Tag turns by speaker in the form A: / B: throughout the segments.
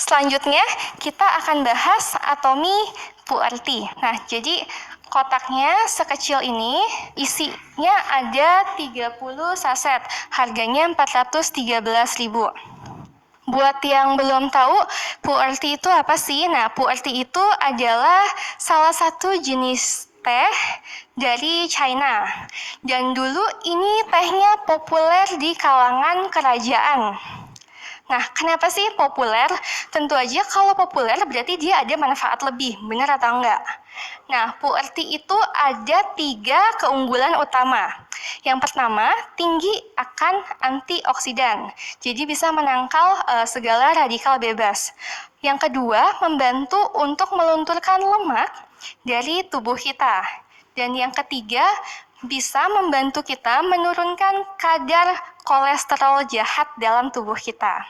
A: Selanjutnya, kita akan bahas atomi puerti. Nah, jadi kotaknya sekecil ini, isinya ada 30 saset, harganya 413.000. Buat yang belum tahu, puerti itu apa sih? Nah, puerti itu adalah salah satu jenis teh dari China. Dan dulu ini tehnya populer di kalangan kerajaan. Nah, kenapa sih populer? Tentu aja kalau populer berarti dia ada manfaat lebih, benar atau enggak? Nah, puerti itu ada 3 keunggulan utama. Yang pertama, tinggi akan antioksidan, jadi bisa menangkal segala radikal bebas. Yang kedua, membantu untuk melunturkan lemak dari tubuh kita. Dan yang ketiga, bisa membantu kita menurunkan kadar kolesterol jahat dalam tubuh kita.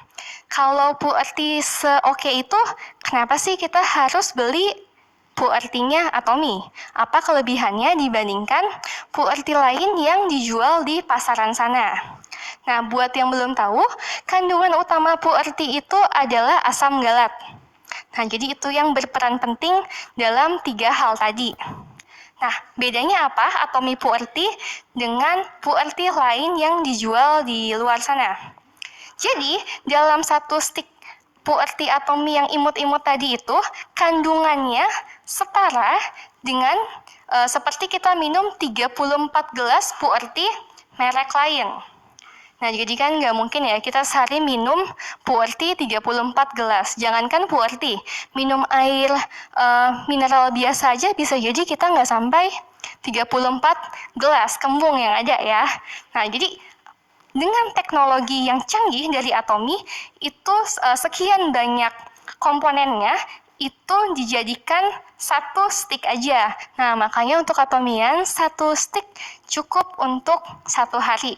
A: Kalau puerti seoke itu, kenapa sih kita harus beli puertinya atomi? Apa kelebihannya dibandingkan puerti lain yang dijual di pasaran sana? Nah, buat yang belum tahu, kandungan utama puerti itu adalah asam galat. Nah, jadi itu yang berperan penting dalam 3 hal tadi. Nah, bedanya apa atomi puerti dengan puerti lain yang dijual di luar sana? Jadi, dalam satu stik puerti atomi yang imut-imut tadi itu, kandungannya setara dengan seperti kita minum 34 gelas puerti merek lain. Nah, jadi kan nggak mungkin ya kita sehari minum puerti 34 gelas. Jangankan puerti, minum air mineral biasa aja bisa jadi kita nggak sampai 34 gelas kembung yang ada ya. Nah, jadi dengan teknologi yang canggih dari atomi, itu sekian banyak komponennya, itu dijadikan satu stick aja. Nah, makanya untuk atomian, satu stick cukup untuk 1 hari.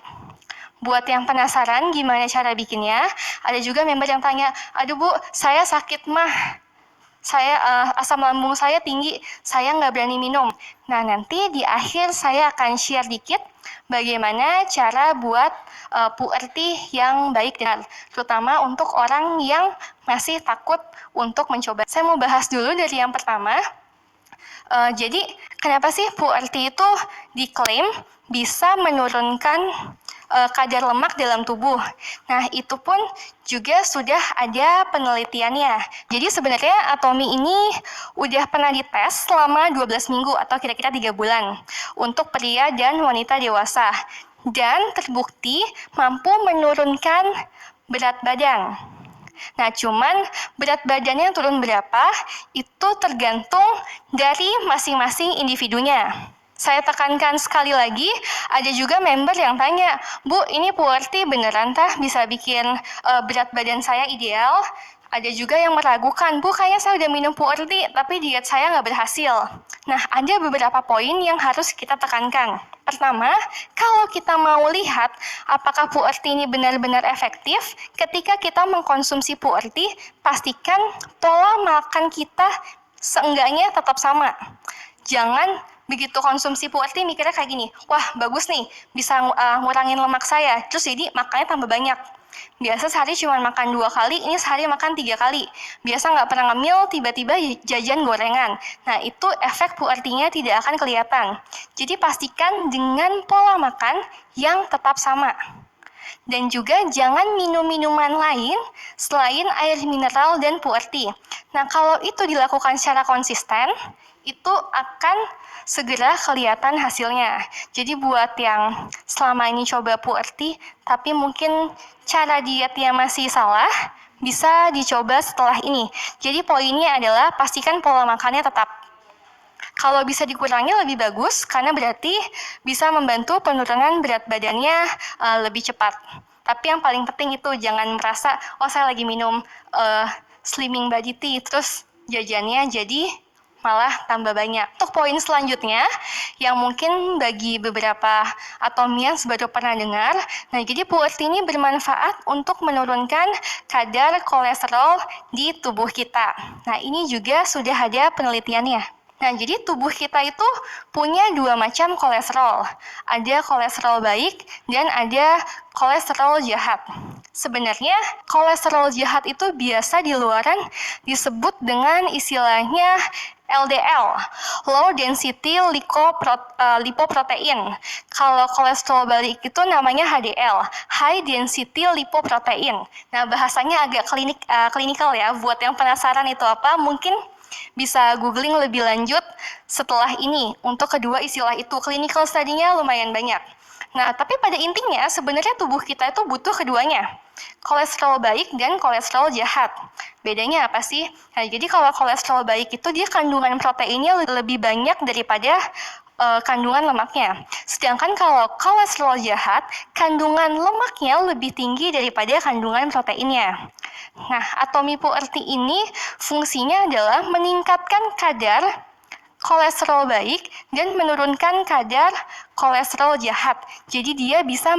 A: Buat yang penasaran gimana cara bikinnya, ada juga member yang tanya, aduh Bu, saya sakit mah, asam lambung saya tinggi, saya nggak berani minum. Nah, nanti di akhir saya akan share dikit bagaimana cara buat puerti yang baik dan terutama untuk orang yang masih takut untuk mencoba. Saya mau bahas dulu dari yang pertama. Jadi, kenapa sih puerti itu diklaim bisa menurunkan kadar lemak dalam tubuh? Nah, itu pun juga sudah ada penelitiannya. Jadi sebenarnya atomi ini udah pernah dites selama 12 minggu atau kira-kira 3 bulan untuk pria dan wanita dewasa. Dan terbukti mampu menurunkan berat badan. Nah, cuman berat badannya turun berapa, itu tergantung dari masing-masing individunya. Saya tekankan sekali lagi, ada juga member yang tanya, Bu, ini puerti beneran tah bisa bikin berat badan saya ideal? Ada juga yang meragukan, Bu, kayaknya saya udah minum puerti, tapi diet saya nggak berhasil. Nah, ada beberapa poin yang harus kita tekankan. Pertama, kalau kita mau lihat apakah puerti ini benar-benar efektif, ketika kita mengkonsumsi puerti, pastikan pola makan kita seenggaknya tetap sama. Jangan begitu konsumsi puerti mikirnya kayak gini, wah bagus nih, bisa ngurangin lemak saya, terus jadi makannya tambah banyak. Biasa sehari cuma makan 2 kali, ini sehari makan 3 kali. Biasa nggak pernah ngemil, tiba-tiba jajan gorengan. Nah, itu efek puertinya tidak akan kelihatan. Jadi pastikan dengan pola makan yang tetap sama. Dan juga jangan minum minuman lain selain air mineral dan puerti. Nah, kalau itu dilakukan secara konsisten, itu akan segera kelihatan hasilnya. Jadi buat yang selama ini coba puerti, tapi mungkin cara dietnya masih salah, bisa dicoba setelah ini. Jadi poinnya adalah pastikan pola makannya tetap. Kalau bisa dikurangi lebih bagus, karena berarti bisa membantu penurunan berat badannya lebih cepat. Tapi yang paling penting itu jangan merasa, oh saya lagi minum slimming body tea, terus jajannya jadi malah tambah banyak. Untuk poin selanjutnya, yang mungkin bagi beberapa atomians baru pernah dengar, nah jadi puerti ini bermanfaat untuk menurunkan kadar kolesterol di tubuh kita. Nah ini juga sudah ada penelitiannya. Nah, jadi tubuh kita itu punya dua macam kolesterol. Ada kolesterol baik dan ada kolesterol jahat. Sebenarnya, kolesterol jahat itu biasa di luaran disebut dengan istilahnya LDL, low density lipoprotein. Kalau kolesterol baik itu namanya HDL, high density lipoprotein. Nah, bahasanya agak klinikal ya. Buat yang penasaran itu apa, mungkin bisa googling lebih lanjut setelah ini. Untuk kedua istilah itu, clinical study-nya lumayan banyak. Nah, tapi pada intinya sebenarnya tubuh kita itu butuh keduanya. Kolesterol baik dan kolesterol jahat. Bedanya apa sih? Nah, jadi kalau kolesterol baik itu dia kandungan proteinnya lebih banyak daripada kandungan lemaknya. Sedangkan kalau kolesterol jahat, kandungan lemaknya lebih tinggi daripada kandungan proteinnya. Nah, Atomy Puerty ini fungsinya adalah meningkatkan kadar kolesterol baik dan menurunkan kadar kolesterol jahat. Jadi dia bisa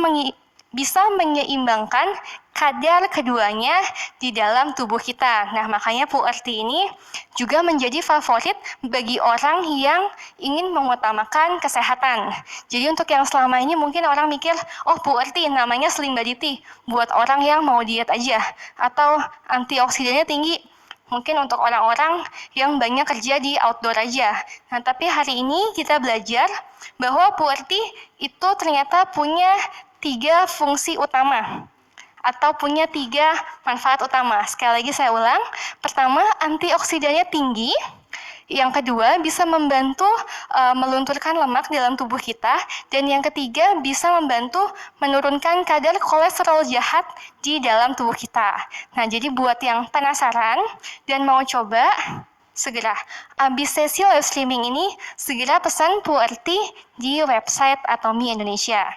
A: menyeimbangkan kadar keduanya di dalam tubuh kita. Nah, makanya Puerty ini juga menjadi favorit bagi orang yang ingin mengutamakan kesehatan. Jadi untuk yang selama ini mungkin orang mikir, oh Puerty namanya Slim Body Tea, buat orang yang mau diet aja, atau antioksidannya tinggi. Mungkin untuk orang-orang yang banyak kerja di outdoor aja. Nah, tapi hari ini kita belajar bahwa Puerty itu ternyata punya 3 fungsi utama atau punya 3 manfaat utama. Sekali lagi saya ulang. Pertama, antioksidannya tinggi. Yang kedua, bisa membantu melunturkan lemak dalam tubuh kita. Dan yang ketiga, bisa membantu menurunkan kadar kolesterol jahat di dalam tubuh kita. Nah, jadi buat yang penasaran dan mau coba, segera. Abis sesi live streaming ini, segera pesan Puerty di website Atomy Indonesia.